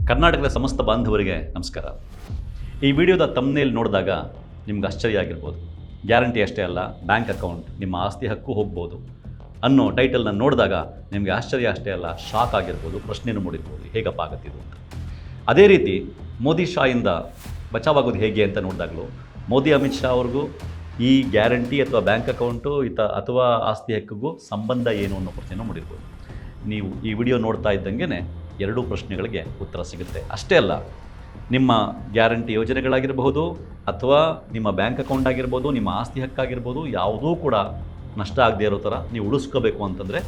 ಕರ್ನಾಟಕದ ಸಮಸ್ತ ಬಾಂಧವರಿಗೆ ನಮಸ್ಕಾರ. ಈ ವಿಡಿಯೋದ ತಮ್ನೇಲ್ ನೋಡಿದಾಗ ನಿಮ್ಗೆ ಆಶ್ಚರ್ಯ ಆಗಿರ್ಬೋದು. ಗ್ಯಾರಂಟಿ ಅಷ್ಟೇ ಅಲ್ಲ, ಬ್ಯಾಂಕ್ ಅಕೌಂಟ್, ನಿಮ್ಮ ಆಸ್ತಿ ಹಕ್ಕು ಹೋಗ್ಬೋದು ಅನ್ನೋ ಟೈಟಲ್ನ ನೋಡಿದಾಗ ನಿಮಗೆ ಆಶ್ಚರ್ಯ ಅಷ್ಟೇ ಅಲ್ಲ, ಶಾಕ್ ಆಗಿರ್ಬೋದು, ಪ್ರಶ್ನೆನೂ ಮೂಡಿರ್ಬೋದು, ಹೇಗಪ್ಪ ಆಗತ್ತಿದು ಅಂತ. ಅದೇ ರೀತಿ ಮೋದಿ ಶಾಯಿಂದ ಬಚಾವಾಗೋದು ಹೇಗೆ ಅಂತ ನೋಡಿದಾಗಲೂ ಮೋದಿ ಅಮಿತ್ ಶಾ ಅವ್ರಿಗೂ ಈ ಗ್ಯಾರಂಟಿ ಅಥವಾ ಬ್ಯಾಂಕ್ ಅಕೌಂಟು ಅಥವಾ ಆಸ್ತಿ ಹಕ್ಕಿಗೂ ಸಂಬಂಧ ಏನು ಅನ್ನೋ ಪ್ರಶ್ನೆನೂ ಮೂಡಿರ್ಬೋದು. ನೀವು ಈ ವಿಡಿಯೋ ನೋಡ್ತಾ ಇದ್ದಂಗೆ ಎರಡೂ ಪ್ರಶ್ನೆಗಳಿಗೆ ಉತ್ತರ ಸಿಗುತ್ತೆ. ಅಷ್ಟೇ ಅಲ್ಲ, ನಿಮ್ಮ ಗ್ಯಾರಂಟಿ ಯೋಜನೆಗಳಾಗಿರಬಹುದು ಅಥವಾ ನಿಮ್ಮ ಬ್ಯಾಂಕ್ ಅಕೌಂಟ್ ಆಗಿರ್ಬೋದು, ನಿಮ್ಮ ಆಸ್ತಿ ಹಕ್ಕಾಗಿರ್ಬೋದು, ಯಾವುದೂ ಕೂಡ ನಷ್ಟ ಆಗದೇ ಇರೋ ಥರ ನೀವು ಉಳಿಸ್ಕೋಬೇಕು ಅಂತಂದರೆ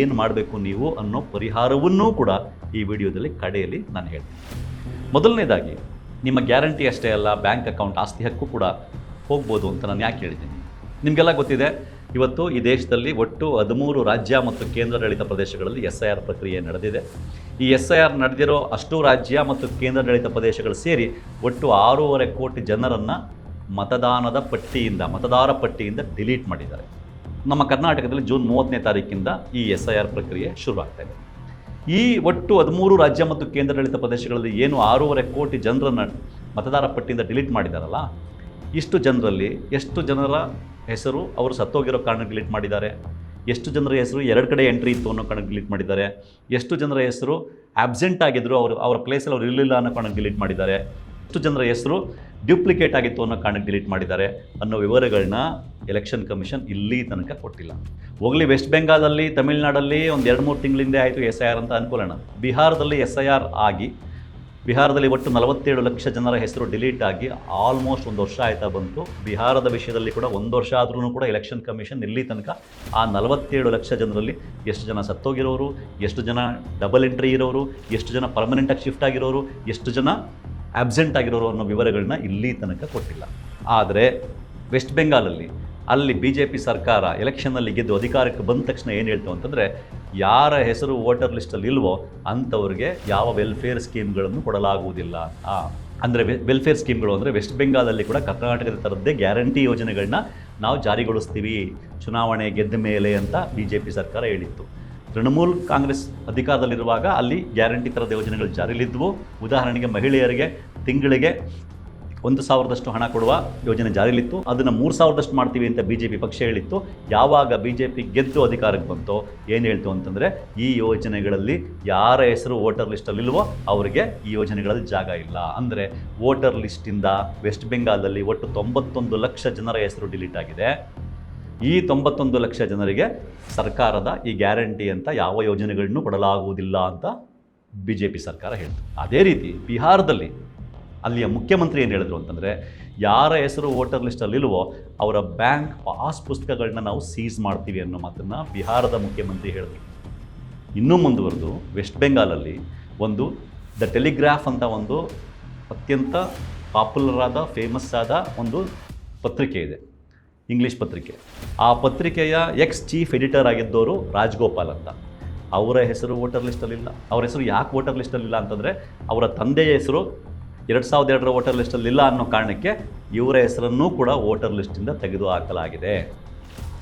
ಏನು ಮಾಡಬೇಕು ನೀವು ಅನ್ನೋ ಪರಿಹಾರವನ್ನೂ ಕೂಡ ಈ ವಿಡಿಯೋದಲ್ಲಿ ಕಡೆಯಲ್ಲಿ ನಾನು ಹೇಳ್ತೀನಿ. ಮೊದಲನೇದಾಗಿ, ನಿಮ್ಮ ಗ್ಯಾರಂಟಿ ಅಷ್ಟೇ ಅಲ್ಲ, ಬ್ಯಾಂಕ್ ಅಕೌಂಟ್, ಆಸ್ತಿ ಹಕ್ಕು ಕೂಡ ಹೋಗ್ಬೋದು ಅಂತ ನಾನು ಯಾಕೆ ಹೇಳಿದ್ದೀನಿ. ನಿಮಗೆಲ್ಲ ಗೊತ್ತಿದೆ, ಇವತ್ತು ಈ ದೇಶದಲ್ಲಿ ಒಟ್ಟು 13 ರಾಜ್ಯ ಮತ್ತು ಕೇಂದ್ರಾಡಳಿತ ಪ್ರದೇಶಗಳಲ್ಲಿ SIR ಪ್ರಕ್ರಿಯೆ ನಡೆದಿದೆ. ಈ SIR ನಡೆದಿರೋ ಅಷ್ಟು ರಾಜ್ಯ ಮತ್ತು ಕೇಂದ್ರಾಡಳಿತ ಪ್ರದೇಶಗಳು ಸೇರಿ ಒಟ್ಟು 6.5 ಕೋಟಿ ಜನರನ್ನು ಮತದಾರ ಪಟ್ಟಿಯಿಂದ ಡಿಲೀಟ್ ಮಾಡಿದ್ದಾರೆ. ನಮ್ಮ ಕರ್ನಾಟಕದಲ್ಲಿ ಜೂನ್ 30ನೇ ತಾರೀಕಿಂದ ಈ SIR ಪ್ರಕ್ರಿಯೆ ಶುರುವಾಗ್ತಾ ಇದೆ. ಈ ಒಟ್ಟು 13 ರಾಜ್ಯ ಮತ್ತು ಕೇಂದ್ರಾಡಳಿತ ಪ್ರದೇಶಗಳಲ್ಲಿ ಏನು 6.5 ಕೋಟಿ ಜನರನ್ನು ಮತದಾರ ಪಟ್ಟಿಯಿಂದ ಡಿಲೀಟ್ ಮಾಡಿದಾರಲ್ಲ, ಇಷ್ಟು ಜನರಲ್ಲಿ ಎಷ್ಟು ಜನರ ಹೆಸರು ಅವರು ಸತ್ತೋಗಿರೋ ಕಾರಣಕ್ಕೆ ಡಿಲೀಟ್ ಮಾಡಿದ್ದಾರೆ, ಎಷ್ಟು ಜನರ ಹೆಸರು 2 ಕಡೆ ಎಂಟ್ರಿ ಇತ್ತು ಅನ್ನೋ ಕಾರಣಕ್ಕೆ ಡಿಲೀಟ್ ಮಾಡಿದ್ದಾರೆ, ಎಷ್ಟು ಜನರ ಹೆಸರು ಆಬ್ಸೆಂಟ್ ಆಗಿದ್ರು, ಅವರ ಪ್ಲೇಸಲ್ಲಿ ಅವ್ರು ಇರಲಿಲ್ಲ ಅನ್ನೋ ಕಾರಣಕ್ಕೆ ಡಿಲೀಟ್ ಮಾಡಿದ್ದಾರೆ, ಎಷ್ಟು ಜನರ ಹೆಸರು ಡ್ಯೂಪ್ಲಿಕೇಟ್ ಆಗಿತ್ತು ಅನ್ನೋ ಕಾರಣಕ್ಕೆ ಡಿಲೀಟ್ ಮಾಡಿದ್ದಾರೆ ಅನ್ನೋ ವಿವರಗಳನ್ನ ಎಲೆಕ್ಷನ್ ಕಮಿಷನ್ ಇಲ್ಲಿ ತನಕ ಕೊಟ್ಟಿಲ್ಲ. ಹೋಗಲಿ, ವೆಸ್ಟ್ ಬೆಂಗಾಲಲ್ಲಿ, ತಮಿಳುನಾಡಲ್ಲಿ ಒಂದು 2-3 ತಿಂಗಳಿಂದ ಆಯಿತು SIR ಅಂತ ಅನ್ಕೊಳ್ಳೋಣ. ಬಿಹಾರದಲ್ಲಿ SIR ಆಗಿ ಬಿಹಾರದಲ್ಲಿ ಒಟ್ಟು 47 ಲಕ್ಷ ಜನರ ಹೆಸರು ಡಿಲೀಟ್ ಆಗಿ ಆಲ್ಮೋಸ್ಟ್ 1 ವರ್ಷ ಆಯ್ತಾ ಬಂತು. ಬಿಹಾರದ ವಿಷಯದಲ್ಲಿ ಕೂಡ 1 ವರ್ಷ ಆದ್ರೂ ಕೂಡ ಎಲೆಕ್ಷನ್ ಕಮಿಷನ್ ಇಲ್ಲಿ ತನಕ ಆ 47 ಲಕ್ಷ ಜನರಲ್ಲಿ ಎಷ್ಟು ಜನ ಸತ್ತೋಗಿರೋರು, ಎಷ್ಟು ಜನ ಡಬಲ್ ಎಂಟ್ರಿ ಇರೋರು, ಎಷ್ಟು ಜನ ಪರ್ಮನೆಂಟಾಗಿ ಶಿಫ್ಟ್ ಆಗಿರೋರು, ಎಷ್ಟು ಜನ ಆಬ್ಸೆಂಟ್ ಆಗಿರೋರು ಅನ್ನೋ ವಿವರಗಳನ್ನ ಇಲ್ಲಿ ತನಕ ಕೊಟ್ಟಿಲ್ಲ. ಆದರೆ ವೆಸ್ಟ್ ಬೆಂಗಾಲಲ್ಲಿ ಅಲ್ಲಿ BJP ಸರ್ಕಾರ ಎಲೆಕ್ಷನ್ನಲ್ಲಿ ಗೆದ್ದು ಅಧಿಕಾರಕ್ಕೆ ಬಂದ ತಕ್ಷಣ ಏನು ಹೇಳ್ತು ಅಂತಂದರೆ, ಯಾರ ಹೆಸರು ವೋಟರ್ ಲಿಸ್ಟಲ್ಲಿ ಇಲ್ವೋ ಅಂಥವ್ರಿಗೆ ಯಾವ ವೆಲ್ಫೇರ್ ಸ್ಕೀಮ್ಗಳನ್ನು ಕೊಡಲಾಗುವುದಿಲ್ಲ. ಅಂದರೆ ವೆಲ್ಫೇರ್ ಸ್ಕೀಮ್ಗಳು ಅಂದರೆ ವೆಸ್ಟ್ ಬೆಂಗಾಲಲ್ಲಿ ಕೂಡ ಕರ್ನಾಟಕದ ಥರದ್ದೇ ಗ್ಯಾರಂಟಿ ಯೋಜನೆಗಳನ್ನ ನಾವು ಜಾರಿಗೊಳಿಸ್ತೀವಿ ಚುನಾವಣೆ ಗೆದ್ದ ಮೇಲೆ ಅಂತ BJP ಸರ್ಕಾರ ಹೇಳಿತ್ತು. ತೃಣಮೂಲ್ ಕಾಂಗ್ರೆಸ್ ಅಧಿಕಾರದಲ್ಲಿರುವಾಗ ಅಲ್ಲಿ ಗ್ಯಾರಂಟಿ ಥರದ ಯೋಜನೆಗಳು ಜಾರಿಯಲ್ಲಿದ್ದವು. ಉದಾಹರಣೆಗೆ ಮಹಿಳೆಯರಿಗೆ ತಿಂಗಳಿಗೆ 1,000ದಷ್ಟು ಹಣ ಕೊಡುವ ಯೋಜನೆ ಜಾರಿಯಲ್ಲಿತ್ತು. ಅದನ್ನು 3,000ದಷ್ಟು ಮಾಡ್ತೀವಿ ಅಂತ BJP ಪಕ್ಷ ಹೇಳಿತ್ತು. ಯಾವಾಗ BJP ಗೆದ್ದು ಅಧಿಕಾರಕ್ಕೆ ಬಂತೋ ಏನು ಹೇಳ್ತು ಅಂತಂದರೆ, ಈ ಯೋಜನೆಗಳಲ್ಲಿ ಯಾರ ಹೆಸರು ವೋಟರ್ ಲಿಸ್ಟಲ್ಲಿಲ್ವೋ ಅವರಿಗೆ ಈ ಯೋಜನೆಗಳಲ್ಲಿ ಜಾಗ ಇಲ್ಲ. ಅಂದರೆ ವೋಟರ್ ಲಿಸ್ಟಿಂದ ವೆಸ್ಟ್ ಬೆಂಗಾಲಲ್ಲಿ ಒಟ್ಟು 91 ಲಕ್ಷ ಜನರ ಹೆಸರು ಡಿಲೀಟ್ ಆಗಿದೆ. ಈ 91 ಲಕ್ಷ ಜನರಿಗೆ ಸರ್ಕಾರದ ಈ ಗ್ಯಾರಂಟಿ ಅಂತ ಯಾವ ಯೋಜನೆಗಳನ್ನು ಕೊಡಲಾಗುವುದಿಲ್ಲ ಅಂತ BJP ಸರ್ಕಾರ ಹೇಳ್ತು. ಅದೇ ರೀತಿ ಬಿಹಾರದಲ್ಲಿ ಅಲ್ಲಿಯ ಮುಖ್ಯಮಂತ್ರಿ ಏನು ಹೇಳಿದ್ರು ಅಂತಂದರೆ, ಯಾರ ಹೆಸರು ವೋಟರ್ ಲಿಸ್ಟಲ್ಲಿಲ್ವೋ ಅವರ ಬ್ಯಾಂಕ್ ಪಾಸ್ ಪುಸ್ತಕಗಳನ್ನ ನಾವು ಸೀಸ್ ಮಾಡ್ತೀವಿ ಅನ್ನೋ ಮಾತನ್ನು ಬಿಹಾರದ ಮುಖ್ಯಮಂತ್ರಿ ಹೇಳಿದ್ರು. ಇನ್ನೂ ಮುಂದುವರೆದು ವೆಸ್ಟ್ ಬೆಂಗಾಲಲ್ಲಿ ಒಂದು ದ ಟೆಲಿಗ್ರಾಫ್ ಅಂತ ಒಂದು ಅತ್ಯಂತ ಪಾಪ್ಯುಲರ್ ಆದ, ಫೇಮಸ್ ಆದ ಒಂದು ಪತ್ರಿಕೆ ಇದೆ, ಇಂಗ್ಲೀಷ್ ಪತ್ರಿಕೆ. ಆ ಪತ್ರಿಕೆಯ ಚೀಫ್ ಎಡಿಟರ್ ಆಗಿದ್ದವರು ರಾಜ್ಗೋಪಾಲ್ ಅಂತ. ಅವರ ಹೆಸರು ವೋಟರ್ ಲಿಸ್ಟಲ್ಲಿಲ್ಲ. ಅವರ ಹೆಸರು ಯಾಕೆ ವೋಟರ್ ಲಿಸ್ಟಲ್ಲಿಲ್ಲ ಅಂತಂದರೆ, ಅವರ ತಂದೆಯ ಹೆಸರು 2002ರ ವೋಟರ್ ಲಿಸ್ಟಲ್ಲಿಲ್ಲ ಅನ್ನೋ ಕಾರಣಕ್ಕೆ ಇವರ ಹೆಸರನ್ನೂ ಕೂಡ ವೋಟರ್ ಲಿಸ್ಟಿಂದ ತೆಗೆದು ಹಾಕಲಾಗಿದೆ.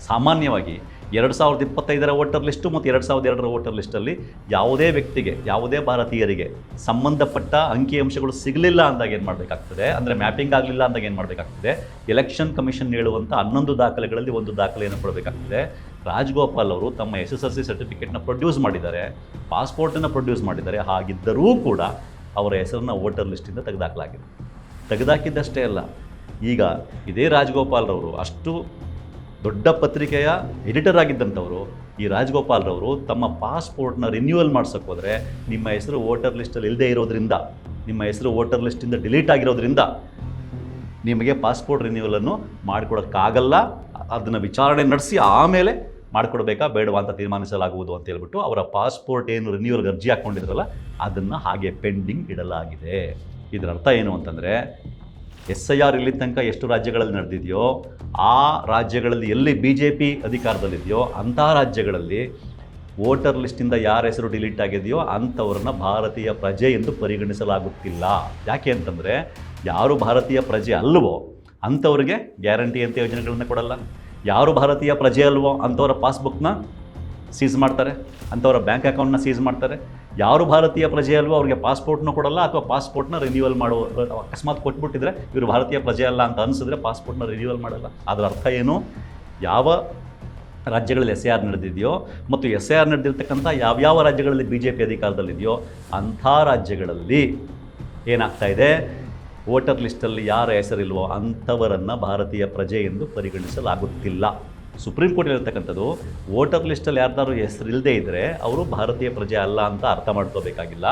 ಸಾಮಾನ್ಯವಾಗಿ 2025ರ ವೋಟರ್ ಲಿಸ್ಟು ಮತ್ತು 2002ರ ವೋಟರ್ ಲಿಸ್ಟಲ್ಲಿ ಯಾವುದೇ ವ್ಯಕ್ತಿಗೆ, ಯಾವುದೇ ಭಾರತೀಯರಿಗೆ ಸಂಬಂಧಪಟ್ಟ ಅಂಕಿಅಂಶಗಳು ಸಿಗಲಿಲ್ಲ ಅಂದಾಗ ಏನು ಮಾಡಬೇಕಾಗ್ತದೆ, ಅಂದರೆ ಮ್ಯಾಪಿಂಗ್ ಆಗಲಿಲ್ಲ ಅಂದಾಗ ಏನು ಮಾಡಬೇಕಾಗ್ತದೆ, ಎಲೆಕ್ಷನ್ ಕಮಿಷನ್ ಹೇಳುವಂಥ 11 ದಾಖಲೆಗಳಲ್ಲಿ ಒಂದು ದಾಖಲೆಯನ್ನು ಕೊಡಬೇಕಾಗ್ತದೆ. ರಾಜ್ಗೋಪಾಲ್ ಅವರು ತಮ್ಮ SSLC ಸರ್ಟಿಫಿಕೇಟ್ನ ಪ್ರೊಡ್ಯೂಸ್ ಮಾಡಿದ್ದಾರೆ, ಪಾಸ್ಪೋರ್ಟನ್ನು ಪ್ರೊಡ್ಯೂಸ್ ಮಾಡಿದ್ದಾರೆ. ಹಾಗಿದ್ದರೂ ಕೂಡ ಅವರ ಹೆಸರನ್ನು ವೋಟರ್ ಲಿಸ್ಟಿಂದ ತೆಗೆದುಹಾಕಲಾಗಿದೆ. ತೆಗೆದುಹಾಕಿದ್ದಷ್ಟೇ ಅಲ್ಲ, ಈಗ ಇದೇ ರಾಜ್ಗೋಪಾಲ್ರವರು, ಅಷ್ಟು ದೊಡ್ಡ ಪತ್ರಿಕೆಯ ಎಡಿಟರ್ ಆಗಿದ್ದಂಥವರು, ಈ ರಾಜ್ಗೋಪಾಲ್ರವರು ತಮ್ಮ ಪಾಸ್ಪೋರ್ಟ್ನ ರಿನ್ಯೂವಲ್ ಮಾಡ್ಸೋಕೆ ಹೋದರೆ, ನಿಮ್ಮ ಹೆಸರು ವೋಟರ್ ಲಿಸ್ಟಲ್ಲಿ ಇಲ್ಲದೆ ಇರೋದ್ರಿಂದ, ನಿಮ್ಮ ಹೆಸರು ವೋಟರ್ ಲಿಸ್ಟಿಂದ ಡಿಲೀಟ್ ಆಗಿರೋದ್ರಿಂದ ನಿಮಗೆ ಪಾಸ್ಪೋರ್ಟ್ ರಿನ್ಯೂವಲನ್ನು ಮಾಡಿಕೊಡೋಕ್ಕಾಗಲ್ಲ, ಅದನ್ನು ವಿಚಾರಣೆ ನಡೆಸಿ ಆಮೇಲೆ ಮಾಡಿಕೊಡ್ಬೇಕಾ ಬೇಡವಾ ಅಂತ ತೀರ್ಮಾನಿಸಲಾಗುವುದು ಅಂತ ಹೇಳ್ಬಿಟ್ಟು ಅವರ ಪಾಸ್ಪೋರ್ಟ್ ಏನು ರಿನ್ಯೂವಲ್ ಅರ್ಜಿ ಹಾಕ್ಕೊಂಡಿದ್ರಲ್ಲ ಅದನ್ನು ಹಾಗೆ ಪೆಂಡಿಂಗ್ ಇಡಲಾಗಿದೆ. ಇದರ ಅರ್ಥ ಏನು ಅಂತಂದರೆ, SIR ಇಲ್ಲಿ ತನಕ ಎಷ್ಟು ರಾಜ್ಯಗಳಲ್ಲಿ ನಡೆದಿದೆಯೋ ಆ ರಾಜ್ಯಗಳಲ್ಲಿ ಎಲ್ಲಿ BJP ಅಧಿಕಾರದಲ್ಲಿದೆಯೋ ಅಂಥ ರಾಜ್ಯಗಳಲ್ಲಿ ವೋಟರ್ ಲಿಸ್ಟಿಂದ ಯಾರ ಹೆಸರು ಡಿಲೀಟ್ ಆಗಿದೆಯೋ ಅಂಥವ್ರನ್ನ ಭಾರತೀಯ ಪ್ರಜೆ ಎಂದು ಪರಿಗಣಿಸಲಾಗುತ್ತಿಲ್ಲ. ಯಾಕೆ ಅಂತಂದರೆ, ಯಾರು ಭಾರತೀಯ ಪ್ರಜೆ ಅಲ್ಲವೋ ಅಂಥವ್ರಿಗೆ ಗ್ಯಾರಂಟಿ ಅಂತ ಯೋಜನೆಗಳನ್ನು ಕೊಡಲ್ಲ. ಯಾರು ಭಾರತೀಯ ಪ್ರಜೆ ಅಲ್ವೋ ಅಂಥವರ ಪಾಸ್ಬುಕ್ನ ಸೀಸ್ ಮಾಡ್ತಾರೆ, ಅಂಥವರ ಬ್ಯಾಂಕ್ ಅಕೌಂಟ್ನ ಸೀಸ್ ಮಾಡ್ತಾರೆ. ಯಾರು ಭಾರತೀಯ ಪ್ರಜೆ ಅಲ್ವೋ ಅವ್ರಿಗೆ ಪಾಸ್ಪೋರ್ಟ್ನೂ ಕೊಡಲ್ಲ, ಅಥವಾ ಪಾಸ್ಪೋರ್ಟ್ನ ರಿನ್ಯೂವಲ್ ಮಾಡೋ ಅಕಸ್ಮಾತ್ ಕೊಟ್ಬಿಟ್ಟಿದ್ರೆ ಇವರು ಭಾರತೀಯ ಪ್ರಜೆ ಅಲ್ಲ ಅಂತ ಅನಿಸಿದ್ರೆ ಪಾಸ್ಪೋರ್ಟ್ನ ರಿನ್ಯೂವಲ್ ಮಾಡಲ್ಲ. ಅದರ ಅರ್ಥ ಏನು? ಯಾವ ರಾಜ್ಯಗಳಲ್ಲಿ SIR ನಡೆದಿದೆಯೋ ಮತ್ತು SIR ನಡೆದಿರ್ತಕ್ಕಂಥ ಯಾವ್ಯಾವ ರಾಜ್ಯಗಳಲ್ಲಿ BJP ಅಧಿಕಾರದಲ್ಲಿದೆಯೋ ಅಂಥ ರಾಜ್ಯಗಳಲ್ಲಿ ಏನಾಗ್ತಾ ಇದೆ, ವೋಟರ್ ಲಿಸ್ಟಲ್ಲಿ ಯಾರ ಹೆಸರಿಲ್ವೋ ಅಂಥವರನ್ನು ಭಾರತೀಯ ಪ್ರಜೆ ಎಂದು ಪರಿಗಣಿಸಲಾಗುತ್ತಿಲ್ಲ. ಸುಪ್ರೀಂ ಕೋರ್ಟ್ ಹೇಳಿರ್ತಕ್ಕಂಥದ್ದು ವೋಟರ್ ಲಿಸ್ಟಲ್ಲಿ ಯಾರ್ದಾರು ಹೆಸರಿಲ್ಲದೆ ಇದ್ದರೆ ಅವರು ಭಾರತೀಯ ಪ್ರಜೆ ಅಲ್ಲ ಅಂತ ಅರ್ಥ ಮಾಡ್ಕೋಬೇಕಾಗಿಲ್ಲ.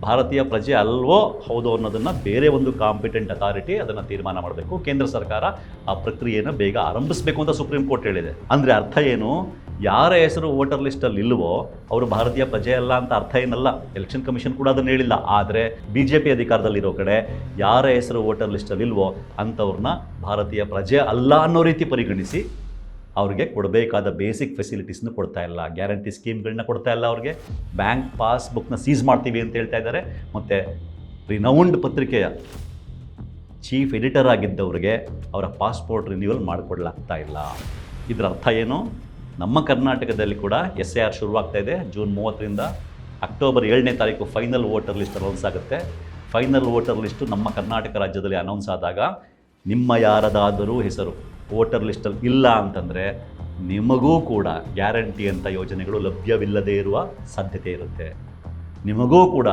ಭಾರತೀಯ ಪ್ರಜೆ ಅಲ್ವೋ ಹೌದು ಅನ್ನೋದನ್ನು ಬೇರೆ ಒಂದು ಕಾಂಪಿಟೆಂಟ್ ಅಥಾರಿಟಿ ಅದನ್ನು ತೀರ್ಮಾನ ಮಾಡಬೇಕು. ಕೇಂದ್ರ ಸರ್ಕಾರ ಆ ಪ್ರಕ್ರಿಯೆಯನ್ನು ಬೇಗ ಆರಂಭಿಸಬೇಕು ಅಂತ ಸುಪ್ರೀಂ ಕೋರ್ಟ್ ಹೇಳಿದೆ. ಅಂದರೆ ಅರ್ಥ ಏನು? ಯಾರ ಹೆಸರು ವೋಟರ್ ಲಿಸ್ಟಲ್ಲಿ ಇಲ್ವೋ ಅವರು ಭಾರತೀಯ ಪ್ರಜೆ ಅಲ್ಲ ಅಂತ ಅರ್ಥ ಏನಲ್ಲ. ಎಲೆಕ್ಷನ್ ಕಮಿಷನ್ ಕೂಡ ಅದನ್ನು ಹೇಳಿಲ್ಲ. ಆದರೆ BJP ಅಧಿಕಾರದಲ್ಲಿರೋ ಕಡೆ ಯಾರ ಹೆಸರು ವೋಟರ್ ಲಿಸ್ಟಲ್ಲಿ ಇಲ್ವೋ ಅಂಥವ್ರನ್ನ ಭಾರತೀಯ ಪ್ರಜೆ ಅಲ್ಲ ಅನ್ನೋ ರೀತಿ ಪರಿಗಣಿಸಿ ಅವ್ರಿಗೆ ಕೊಡಬೇಕಾದ ಬೇಸಿಕ್ ಫೆಸಿಲಿಟೀಸ್ನ ಕೊಡ್ತಾ ಇಲ್ಲ. ಗ್ಯಾರಂಟಿ ಸ್ಕೀಮ್ಗಳನ್ನ ಕೊಡ್ತಾ ಇಲ್ಲ. ಅವ್ರಿಗೆ ಬ್ಯಾಂಕ್ ಪಾಸ್ಬುಕ್ನ ಸೀಸ್ ಮಾಡ್ತೀವಿ ಅಂತ ಹೇಳ್ತಾ ಇದ್ದಾರೆ. ಮತ್ತು ರಿನೌಂಡ್ ಪತ್ರಿಕೆಯ ಚೀಫ್ ಎಡಿಟರ್ ಆಗಿದ್ದವ್ರಿಗೆ ಅವರ ಪಾಸ್ಪೋರ್ಟ್ ರಿನ್ಯೂವಲ್ ಮಾಡಿಕೊಡ್ಲಾಗ್ತಾ ಇಲ್ಲ. ಇದರ ಅರ್ಥ ಏನು? ನಮ್ಮ ಕರ್ನಾಟಕದಲ್ಲಿ ಕೂಡ SIR ಶುರುವಾಗ್ತಾ ಇದೆ. ಜೂನ್ 30ರಿಂದ ಅಕ್ಟೋಬರ್ 7ನೇ ತಾರೀಕು ಫೈನಲ್ ವೋಟರ್ ಲಿಸ್ಟ್ ಅನೌನ್ಸ್ ಆಗುತ್ತೆ. ಫೈನಲ್ ವೋಟರ್ ಲಿಸ್ಟು ನಮ್ಮ ಕರ್ನಾಟಕ ರಾಜ್ಯದಲ್ಲಿ ಅನೌನ್ಸ್ ಆದಾಗ ನಿಮ್ಮ ಯಾರದಾದರೂ ಹೆಸರು ವೋಟರ್ ಲಿಸ್ಟಲ್ಲಿ ಇಲ್ಲ ಅಂತಂದರೆ ನಿಮಗೂ ಕೂಡ ಗ್ಯಾರಂಟಿ ಅಂತ ಯೋಜನೆಗಳು ಲಭ್ಯವಿಲ್ಲದೇ ಇರುವ ಸಾಧ್ಯತೆ ಇರುತ್ತೆ. ನಿಮಗೂ ಕೂಡ